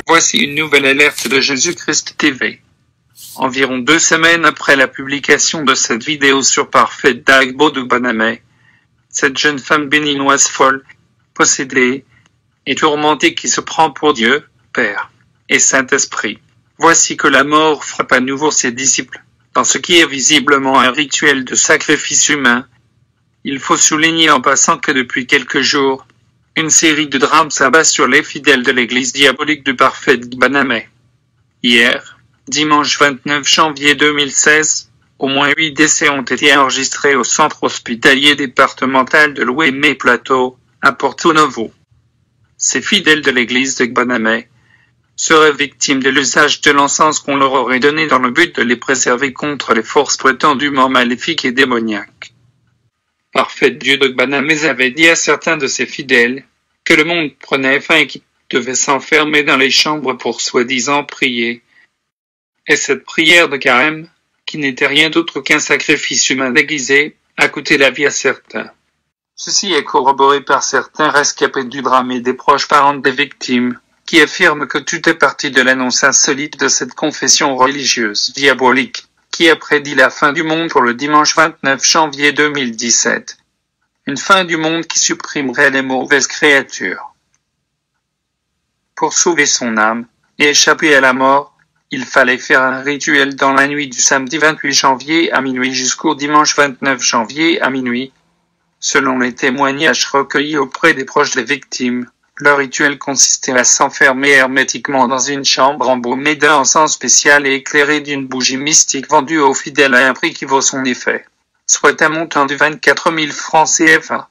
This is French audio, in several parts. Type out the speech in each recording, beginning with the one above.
Voici une nouvelle alerte de Jésus-Christ TV. Environ 2 semaines après la publication de cette vidéo sur Parfait Dagbo Dugbaname, cette jeune femme béninoise folle, possédée et tourmentée qui se prend pour Dieu, Père et Saint-Esprit. Voici que la mort frappe à nouveau ses disciples, dans ce qui est visiblement un rituel de sacrifice humain. Il faut souligner en passant que depuis quelques jours, une série de drames s'abat sur les fidèles de l'église diabolique du Parfait Dugbaname. Hier, dimanche 29 janvier 2016, au moins 8 décès ont été enregistrés au centre hospitalier départemental de l'Ouémé-Plateau, à Porto Novo. Ces fidèles de l'église de Dugbaname seraient victimes de l'usage de l'encens qu'on leur aurait donné dans le but de les préserver contre les forces prétendument maléfiques et démoniaques. Parfait Dieu de Dugbaname avait dit à certains de ses fidèles que le monde prenait fin et qu'ils devaient s'enfermer dans les chambres pour soi-disant prier. Et cette prière de carême, qui n'était rien d'autre qu'un sacrifice humain déguisé, a coûté la vie à certains. Ceci est corroboré par certains rescapés du drame et des proches parents des victimes, qui affirment que tout est parti de l'annonce insolite de cette confession religieuse diabolique, qui a prédit la fin du monde pour le dimanche 29 janvier 2017. Une fin du monde qui supprimerait les mauvaises créatures. Pour sauver son âme et échapper à la mort, il fallait faire un rituel dans la nuit du samedi 28 janvier à minuit jusqu'au dimanche 29 janvier à minuit. Selon les témoignages recueillis auprès des proches des victimes, le rituel consistait à s'enfermer hermétiquement dans une chambre embaumée d'un encens spécial et éclairée d'une bougie mystique vendue aux fidèles à un prix qui vaut son effet, soit un montant de 24 000 francs CFA.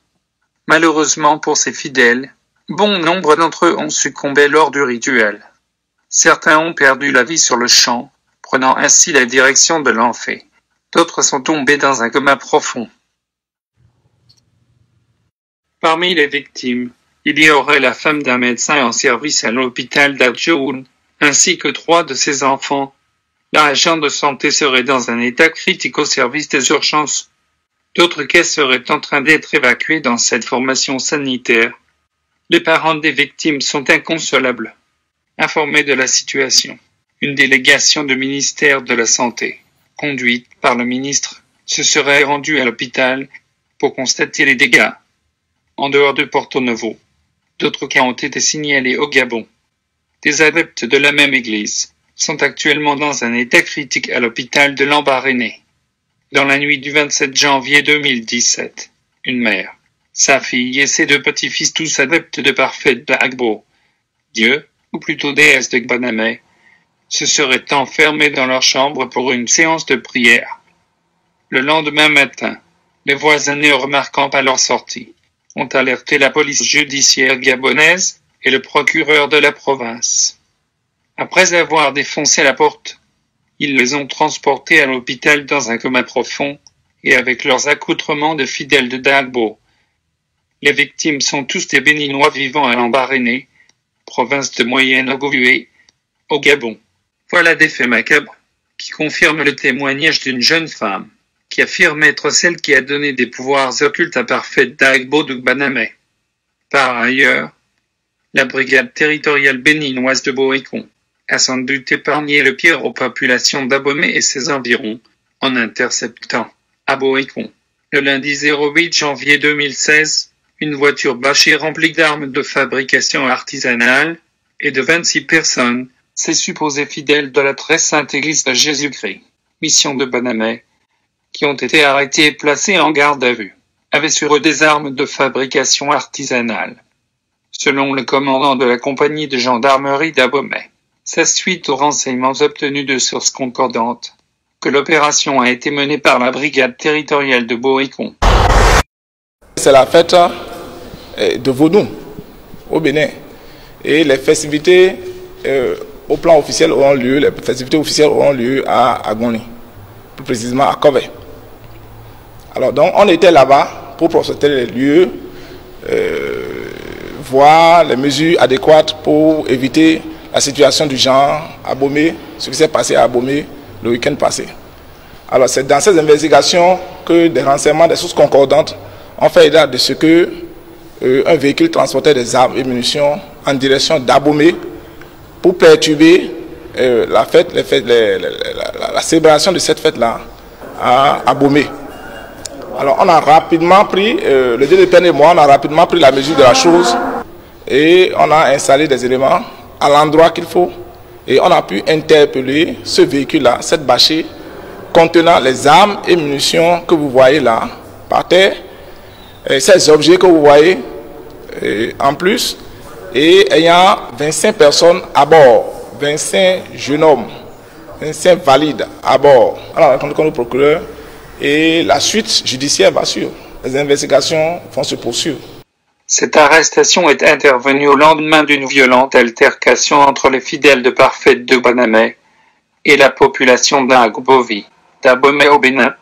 Malheureusement pour ces fidèles, bon nombre d'entre eux ont succombé lors du rituel. Certains ont perdu la vie sur le champ, prenant ainsi la direction de l'enfer. D'autres sont tombés dans un coma profond. Parmi les victimes, il y aurait la femme d'un médecin en service à l'hôpital d'Adjoun, ainsi que 3 de ses enfants. L'agent de santé serait dans un état critique au service des urgences. D'autres cas seraient en train d'être évacués dans cette formation sanitaire. Les parents des victimes sont inconsolables. Informés de la situation, une délégation du ministère de la Santé, conduite par le ministre, se serait rendue à l'hôpital pour constater les dégâts. En dehors de Porto Novo, d'autres cas ont été signalés au Gabon. Des adeptes de la même église sont actuellement dans un état critique à l'hôpital de Lambaréné. Dans la nuit du 27 janvier 2017, une mère, sa fille et ses 2 petits-fils tous adeptes de Parfait Dagbo, Dieu, ou plutôt déesse de Dugbaname, se seraient enfermés dans leur chambre pour une séance de prière. Le lendemain matin, les voisins ne remarquant pas leur sortie, ont alerté la police judiciaire gabonaise et le procureur de la province. Après avoir défoncé la porte, ils les ont transportés à l'hôpital dans un coma profond et avec leurs accoutrements de fidèles de Dagbo. Les victimes sont tous des Béninois vivant à Lambaréné, province de Moyenne-Ogooué, au Gabon. Voilà des faits macabres qui confirment le témoignage d'une jeune femme qui affirme être celle qui a donné des pouvoirs occultes à Parfait Dagbo Dugbaname. Par ailleurs, la brigade territoriale béninoise de Boécon a sans doute épargné le pire aux populations d'Abomey et ses environs en interceptant, à Boécon, le lundi 08 janvier 2016, une voiture bâchée remplie d'armes de fabrication artisanale et de 26 personnes, ces supposés fidèles de la très sainte Église de Jésus-Christ, mission de Dugbaname, qui ont été arrêtés et placés en garde à vue, avaient sur eux des armes de fabrication artisanale. Selon le commandant de la compagnie de gendarmerie d'Abomey, c'est suite aux renseignements obtenus de sources concordantes que l'opération a été menée par la brigade territoriale de Boécon. C'est la fête de Vodou au Bénin et les festivités au plan officiel auront lieu, les festivités officielles auront lieu à Agoni, plus précisément à Kové. Alors donc on était là-bas pour prospecter les lieux, voir les mesures adéquates pour éviter la situation du genre à Bomé, ce qui s'est passé à Bomé le week-end passé. Alors c'est dans ces investigations que des renseignements, des sources concordantes ont fait état de ce que un véhicule transportait des armes et munitions en direction d'Abomey pour perturber la fête, la célébration de cette fête-là à Abomey. Alors on a rapidement pris, le DDPN et moi, on a rapidement pris la mesure de la chose et on a installé des éléments à l'endroit qu'il faut et on a pu interpeller ce véhicule-là, cette bâchée contenant les armes et munitions que vous voyez là par terre, et ces objets que vous voyez en plus, et ayant 25 personnes à bord, 25 jeunes hommes, 25 valides à bord. Alors, on a rencontré le procureur et la suite judiciaire va suivre. Les investigations vont se poursuivre. Cette arrestation est intervenue au lendemain d'une violente altercation entre les fidèles de Parfait de Banamé et la population d'Agbovi, d'Abomey au Bénin.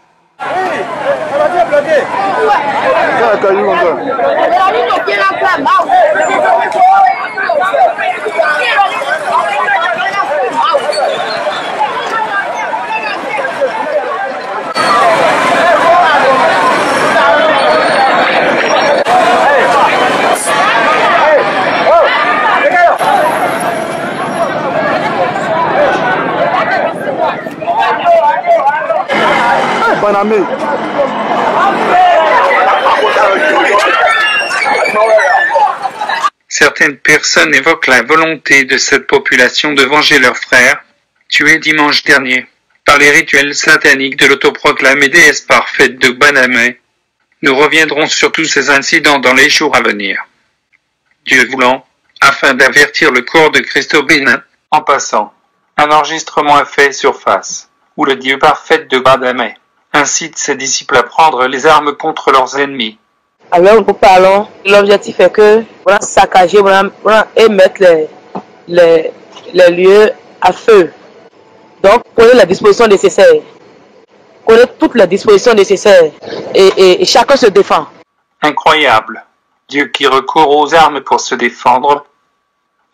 Certaines personnes évoquent la volonté de cette population de venger leurs frères, tués dimanche dernier, par les rituels sataniques de l'autoproclamée déesse parfaite de Banamé. Nous reviendrons sur tous ces incidents dans les jours à venir. Dieu voulant, afin d'avertir le corps de Christ au Bénin, en passant, un enregistrement a fait surface, où le Dieu parfait de Banamé incite ses disciples à prendre les armes contre leurs ennemis. Alors nous parlons, l'objectif est que on a saccagé, et mettre les lieux à feu. Donc prenez les dispositions nécessaires. Prenez toutes les dispositions nécessaires et chacun se défend. Incroyable, Dieu qui recourt aux armes pour se défendre,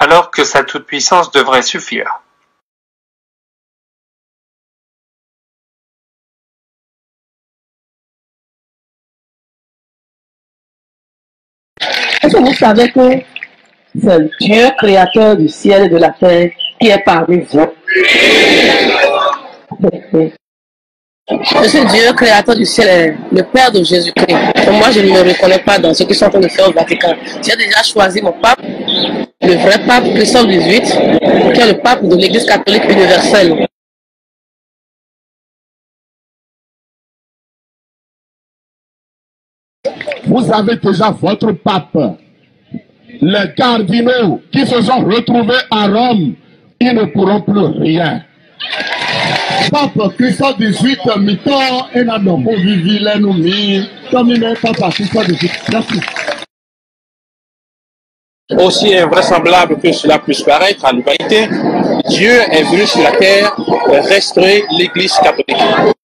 alors que sa toute-puissance devrait suffire. Est-ce que vous savez que c'est le Dieu créateur du ciel et de la terre qui est parmi vous? Ce Dieu créateur du ciel est le Père de Jésus-Christ. Moi, je ne me reconnais pas dans ce qu'ils sont en train de faire au Vatican. J'ai déjà choisi mon pape, le vrai pape Christophe XVIII, qui est le pape de l'Église catholique universelle. Vous avez déjà votre pape. Les cardinaux qui se sont retrouvés à Rome, ils ne pourront plus rien. Pape Christophe XVIII, Miton et Nadomo Vivile nous mis, comme il est Papa Christophe XVIII. Merci. Aussi invraisemblable que cela puisse paraître à l'humanité, Dieu est venu sur la terre restaurer l'Église catholique.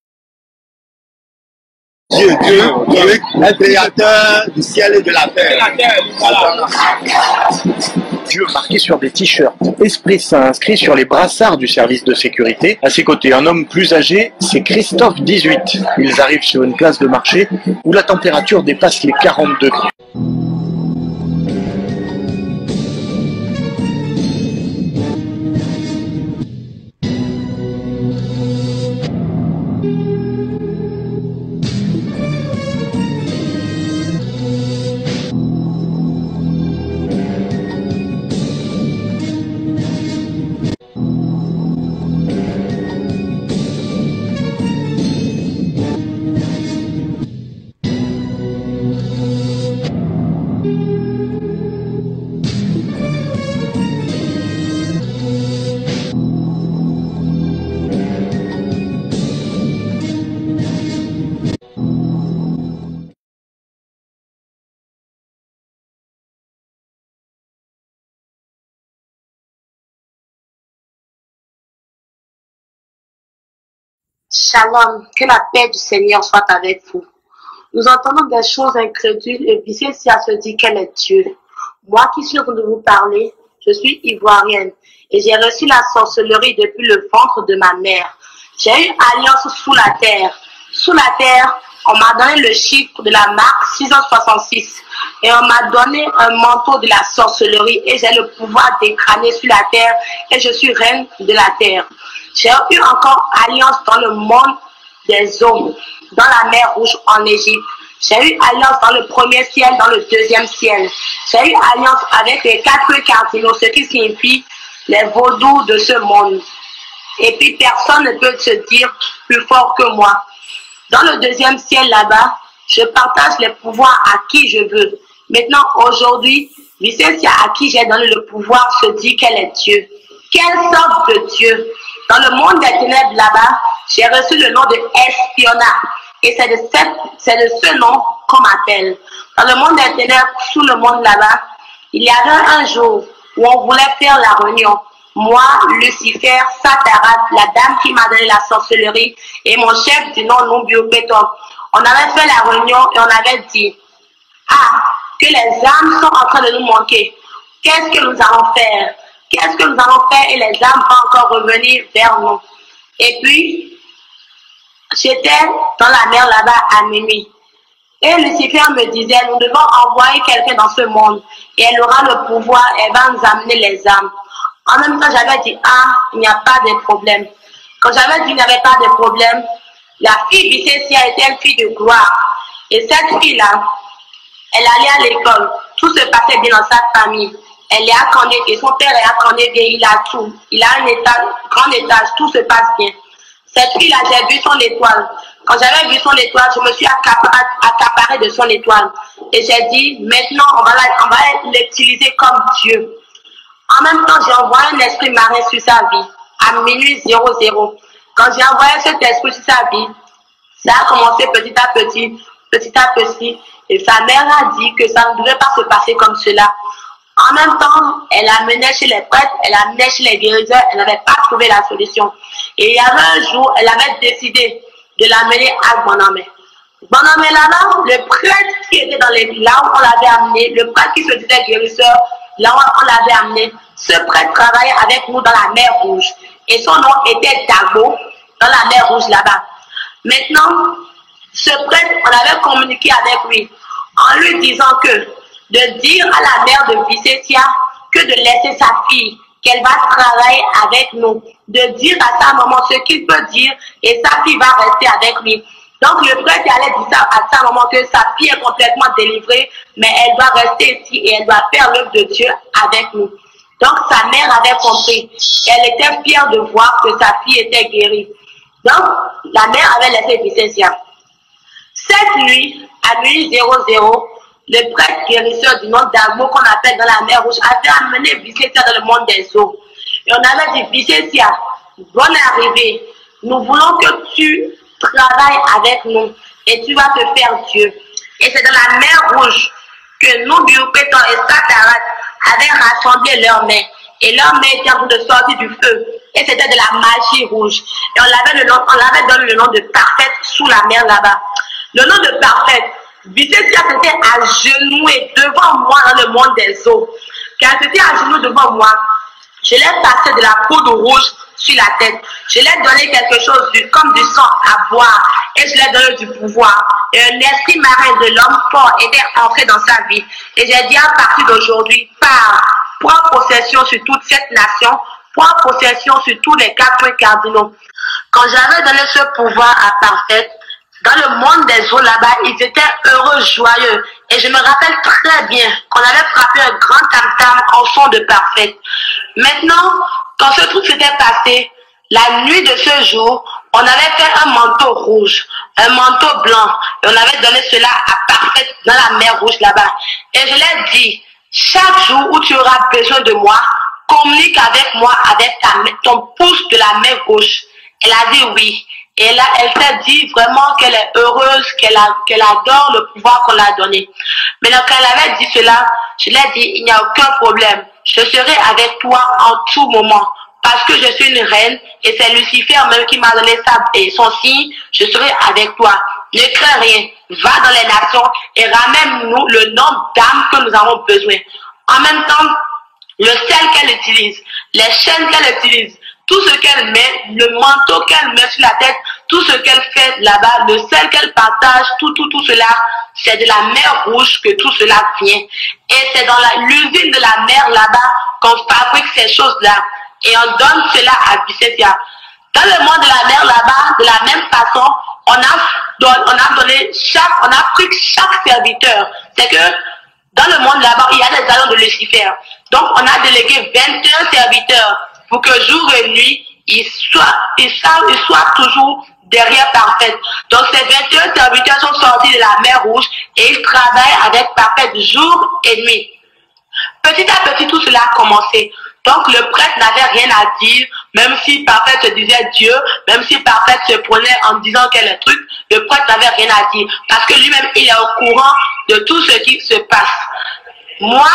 Dieu, un créateur du ciel et de la terre. Dieu marqué sur des t-shirts. Esprit Saint inscrit sur les brassards du service de sécurité. À ses côtés, un homme plus âgé, c'est Christophe XVIII. Ils arrivent sur une place de marché où la température dépasse les 40 degrés. Shalom, que la paix du Seigneur soit avec vous. Nous entendons des choses incrédules et viciées si à se dit qu'elle est Dieu. Moi qui suis en train de vous parler, je suis ivoirienne et j'ai reçu la sorcellerie depuis le ventre de ma mère. J'ai eu alliance sous la terre. Sous la terre, on m'a donné le chiffre de la marque 666 et on m'a donné un manteau de la sorcellerie et j'ai le pouvoir d'écraner sur la terre et je suis reine de la terre. J'ai eu encore alliance dans le monde des eaux, dans la mer Rouge en Égypte. J'ai eu alliance dans le premier ciel, dans le deuxième ciel. J'ai eu alliance avec les 4 cardinaux, ce qui signifie les vaudous de ce monde. Et puis personne ne peut se dire plus fort que moi. Dans le deuxième ciel là-bas, je partage les pouvoirs à qui je veux. Maintenant, aujourd'hui, Vicentia, à qui j'ai donné le pouvoir, se dit qu'elle est Dieu. Quelle sorte de Dieu? Dans le monde des ténèbres là-bas, j'ai reçu le nom de espionnat. Et c'est de ce nom qu'on m'appelle. Dans le monde des ténèbres, sous le monde là-bas, il y avait un jour où on voulait faire la réunion. Moi, Lucifer, Satarat, la dame qui m'a donné la sorcellerie, et mon chef du nom Numbio-Péton. On avait fait la réunion et on avait dit, que les âmes sont en train de nous manquer. Qu'est-ce que nous allons faire? Qu'est-ce que nous allons faire? Et les âmes vont encore revenir vers nous. Et puis, j'étais dans la mer là-bas à minuit. Et Lucifer me disait, nous devons envoyer quelqu'un dans ce monde. Et elle aura le pouvoir, elle va nous amener les âmes. En même temps, j'avais dit, il n'y a pas de problème. Quand j'avais dit qu'il n'y avait pas de problème, la fille Vicentia était une fille de gloire. Et cette fille-là, elle allait à l'école. Tout se passait bien dans sa famille. Elle est à Candévier, son père est à Candévier, il a tout. Il a un étage, grand étage, tout se passe bien. Cette fille-là, j'ai vu son étoile. Quand j'avais vu son étoile, je me suis accaparée de son étoile. Et j'ai dit, maintenant, on va l'utiliser comme Dieu. En même temps, j'ai envoyé un esprit marin sur sa vie, à minuit 00. Quand j'ai envoyé cet esprit sur sa vie, ça a commencé petit à petit, et sa mère a dit que ça ne devait pas se passer comme cela. En même temps, elle amenait chez les prêtres, elle amenait chez les guérisseurs, elle n'avait pas trouvé la solution. Et il y avait un jour, elle avait décidé de l'amener à Bonamé. Bonamé là-bas, le prêtre qui était dans les là où on l'avait amené, le prêtre qui se disait guérisseur, là où on l'avait amené, ce prêtre travaillait avec nous dans la mer Rouge. Et son nom était Dago, dans la mer Rouge là-bas. Maintenant, ce prêtre, on avait communiqué avec lui, en lui disant que de dire à la mère de Vicentia que de laisser sa fille, qu'elle va travailler avec nous, de dire à sa maman ce qu'il peut dire et sa fille va rester avec lui. Donc le prêtre allait dire ça à sa maman que sa fille est complètement délivrée, mais elle doit rester ici et elle doit faire l'œuvre de Dieu avec nous. Donc sa mère avait compris. Elle était fière de voir que sa fille était guérie. Donc la mère avait laissé Vicentia. Cette nuit, à nuit 00, le prêtre guérisseur du nom d'Agmo qu'on appelle dans la mer Rouge avait amené Vicentia dans le monde des eaux. Et on avait dit, Vicentia, bonne arrivée. Nous voulons que tu travailles avec nous et tu vas te faire Dieu. Et c'est dans la mer Rouge que nous, Biopéton et Satarat, avaient rassemblé leurs mains. Et leurs mains étaient en train de sortir du feu. Et c'était de la magie rouge. Et on l'avait donné le nom de Parfaite sous la mer là-bas. Le nom de Parfaite, Vicentia s'était agenouée devant moi dans le monde des eaux. Quand elle s'était agenouée devant moi, je l'ai passé de la poudre rouge sur la tête. Je lui ai donné quelque chose comme du sang à boire. Et je lui ai donné du pouvoir. Et un esprit marin de l'homme fort était entré dans sa vie. Et j'ai dit à partir d'aujourd'hui, prends possession sur toute cette nation. Prends possession sur tous les 4 cardinaux. Quand j'avais donné ce pouvoir à Parfaite, dans le monde des eaux là-bas, ils étaient heureux, joyeux. Et je me rappelle très bien qu'on avait frappé un grand tam-tam en son de Parfaite. Maintenant, quand ce truc s'était passé, la nuit de ce jour, on avait fait un manteau rouge, un manteau blanc. Et on avait donné cela à Parfaite dans la mer Rouge là-bas. Et je l'ai dit, chaque jour où tu auras besoin de moi, communique avec moi avec ton pouce de la main gauche. Elle a dit oui. Et là, elle s'est dit vraiment qu'elle est heureuse, qu'elle adore le pouvoir qu'on l'a donné. Maintenant, quand elle avait dit cela, je lui ai dit, il n'y a aucun problème. Je serai avec toi en tout moment. parce que je suis une reine et c'est Lucifer même qui m'a donné son signe, je serai avec toi. Ne crains rien, va dans les nations et ramène-nous le nombre d'âmes que nous avons besoin. En même temps, le sel qu'elle utilise, les chaînes qu'elle utilise, tout ce qu'elle met, le manteau qu'elle met sur la tête, tout ce qu'elle fait là-bas, le sel qu'elle partage, tout cela, c'est de la mer Rouge que tout cela vient. Et c'est dans l'usine de la mer là-bas qu'on fabrique ces choses-là. Et on donne cela à Vicésia. Dans le monde de la mer là-bas, de la même façon, on a pris chaque serviteur. C'est que dans le monde là-bas, il y a des agents de Lucifer. Donc on a délégué 21 serviteurs pour que jour et nuit, ils soient toujours derrière Parfaite. Donc ces 21 serviteurs sont sortis de la mer Rouge et ils travaillent avec Parfaite jour et nuit. Petit à petit, tout cela a commencé. Donc le prêtre n'avait rien à dire, même si Parfaite se disait Dieu, même si Parfaite se prenait en disant quel est le truc, le prêtre n'avait rien à dire. Parce que lui-même, il est au courant de tout ce qui se passe. Moi,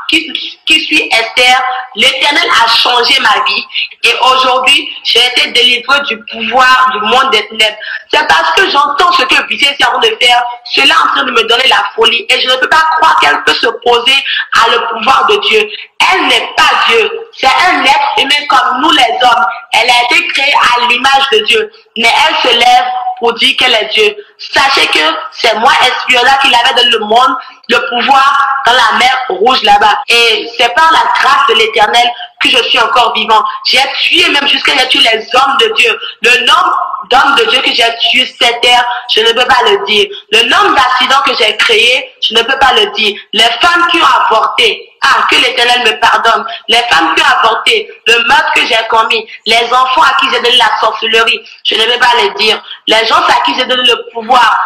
qui suis Esther, l'Éternel a changé ma vie et aujourd'hui, j'ai été délivrée du pouvoir du monde des ténèbres. C'est parce que j'entends ce que Vicésia est en train de faire, cela est en train de me donner la folie et je ne peux pas croire qu'elle peut s'opposer à le pouvoir de Dieu. Elle n'est pas Dieu, c'est un être humain comme nous les hommes. Elle a été créée à l'image de Dieu, mais elle se lève pour dire qu'elle est Dieu. Sachez que c'est moi, Espiola, qui l'avais dans le monde, le pouvoir dans la mer Rouge là-bas. Et c'est par la grâce de l'Éternel que je suis encore vivant. J'ai tué même jusqu'à tuer les hommes de Dieu. Le nombre d'hommes de Dieu que j'ai tué sur cette terre, je ne peux pas le dire. Le nombre d'accidents que j'ai créés, je ne peux pas le dire. Les femmes qui ont avorté, que l'Éternel me pardonne. Les femmes qui ont avorté, le meurtre que j'ai commis, les enfants à qui j'ai donné la sorcellerie, je ne peux pas le dire. Les gens à qui j'ai donné le pouvoir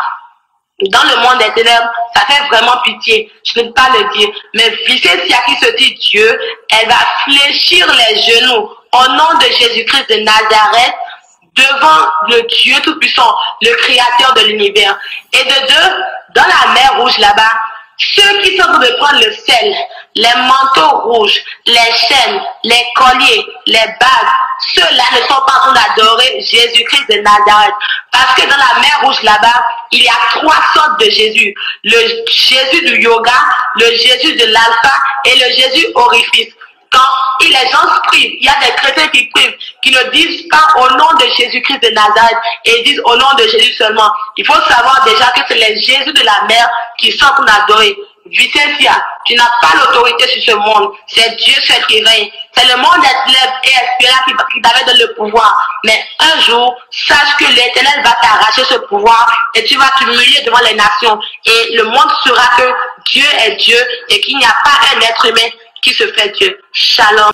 dans le monde des ténèbres, ça fait vraiment pitié. Je ne peux pas le dire. Mais Vicésia qui se dit Dieu, elle va fléchir les genoux au nom de Jésus-Christ de Nazareth devant le Dieu Tout-Puissant, le Créateur de l'univers. Et de deux, dans la mer Rouge là-bas, ceux qui sont en train de prendre le sel, les manteaux rouges, les chaînes, les colliers, les bagues, ceux-là ne sont pas en train d'adorer Jésus-Christ de Nazareth. Parce que dans la mer Rouge là-bas, il y a 3 sortes de Jésus. Le Jésus du yoga, le Jésus de l'alpha et le Jésus orifice. Quand les gens se privent, il y a des chrétiens qui privent, qui ne disent pas au nom de Jésus-Christ de Nazareth et ils disent au nom de Jésus seulement. Il faut savoir déjà que c'est les Jésus de la mer qui sont en adorer. Vicésia, tu n'as pas l'autorité sur ce monde. C'est Dieu seul qui règne. C'est le monde des ténèbres et Espéra qui t'avait donné le pouvoir. Mais un jour, sache que l'Éternel va t'arracher ce pouvoir et tu vas t'humilier devant les nations. Et le monde saura que Dieu est Dieu et qu'il n'y a pas un être humain qui se fait Dieu. Shalom.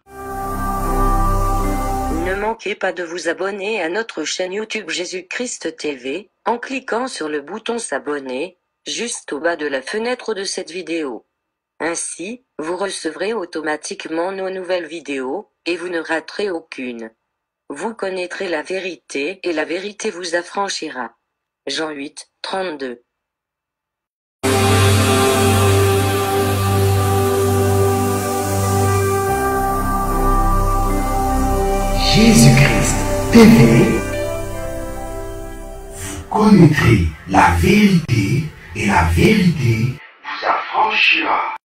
Ne manquez pas de vous abonner à notre chaîne YouTube Jésus-Christ TV, en cliquant sur le bouton s'abonner, juste au bas de la fenêtre de cette vidéo. Ainsi, vous recevrez automatiquement nos nouvelles vidéos, et vous ne raterez aucune. Vous connaîtrez la vérité et la vérité vous affranchira. Jean 8, 32. Jésus-Christ TV, vous connaîtrez la vérité et la vérité vous affranchira.